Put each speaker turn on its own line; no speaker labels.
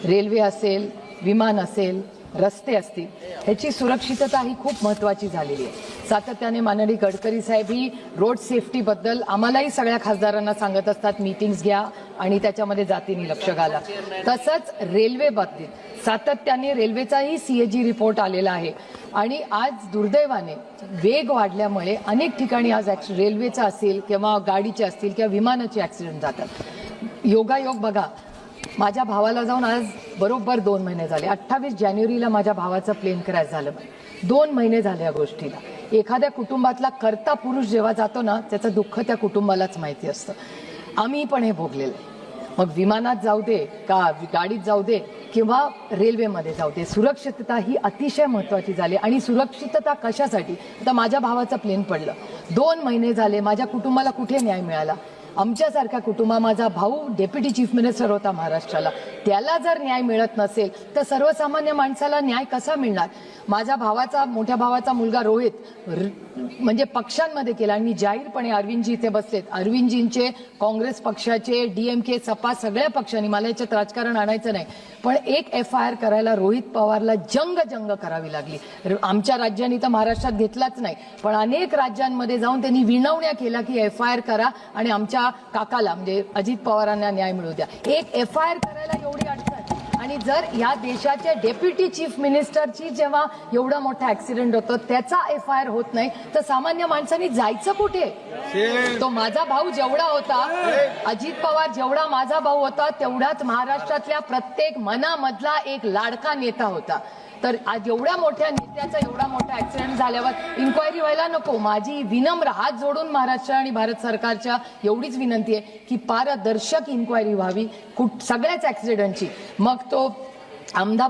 Railway असेल, विमान असेल, रस्ते असतील, ह्याची सुरक्षितता ही खूप महत्त्वाची झालेली आहे. सातत्याने माननीय गडकरी साहेब ही रोड सेफ्टीबद्दल आम्हालाही सगळ्या खासदारांना सांगत असतात, मीटिंग्स घ्या आणि त्याच्यामध्ये जातीने लक्ष घाला. तसंच रेल्वे बाबतीत सातत्याने रेल्वेचाही CAG रिपोर्ट आलेला आहे आणि आज दुर्दैवाने वेग वाढल्यामुळे अनेक ठिकाणी आज रेल्वेचा असेल किंवा गाडीचे असतील किंवा विमानाचे ॲक्सिडेंट जातात. योगायोग बघा, माझ्या भावाला जाऊन आज बरोबर 2 महिने झाले. 28 जानेवारीला माझ्या भावाचं प्लेन क्रॅश झालं. 2 महिने झाले या गोष्टीला. एखाद्या कुटुंबातला कर्ता पुरुष जेव्हा जातो ना, त्याचं दुःख त्या कुटुंबालाच माहिती असतं. आम्ही पण हे भोगलेलं आहे. मग विमानात जाऊ दे का गाडीत जाऊ दे किंवा रेल्वेमध्ये जाऊ दे, सुरक्षितता ही अतिशय महत्त्वाची झाली. आणि सुरक्षितता कशासाठी? आता माझ्या भावाचं प्लेन पडलं, 2 महिने झाले, माझ्या कुटुंबाला कुठे न्याय मिळाला? आमच्यासारख्या कुटुंबा, माझा भाऊ डेप्युटी चीफ मिनिस्टर होता महाराष्ट्राला, त्याला जर न्याय मिळत नसेल तर सर्वसामान्य माणसाला न्याय कसा मिळणार? माझ्या भावाचा, मोठ्या भावाचा मुलगा रोहित म्हणजे पक्षांमध्ये केला आणि मी जाहीरपणे, अरविंदजी इथे बसलेत, अरविंदजींचे, काँग्रेस पक्षाचे, DMK, सपा, सगळ्या पक्षांनी, मला याच्यात राजकारण आणायचं नाही, पण एक FIR करायला रोहित पवारला जंग करावी लागली. आमच्या राज्यांनी तर महाराष्ट्रात घेतलाच नाही, पण अनेक राज्यांमध्ये जाऊन त्यांनी विनवण्या केल्या की FIR करा आणि आमच्या काकाला म्हणजे अजित पवारांना न्याय मिळू द्या. एक FIR करायला एवढी अडचण. आणि जर या देशाच्या डेप्युटी चीफ मिनिस्टरची जेव्हा एवढा मोठा ऍक्सिडेंट होतो त्याचा FIR होत नाही तर सामान्य माणसांनी जायचं कुठे? तो माझा भाऊ जेवढा होता, अजित पवार जेवढा माझा भाऊ होता, तेवढाच महाराष्ट्रातल्या प्रत्येक मनामधला एक लाडका नेता होता. तर आज एवढ्या मोठ्या नेत्याचा एवढा मोठा ऍक्सिडेंट झाल्यावर इन्क्वायरी व्हायला नको? माझी विनम्र हात जोडून महाराष्ट्र आणि भारत सरकारच्या एवढीच विनंती आहे की पारदर्शक इन्क्वायरी व्हावी सगळ्याच ऍक्सिडेंटची. मग तो अहमदाबाद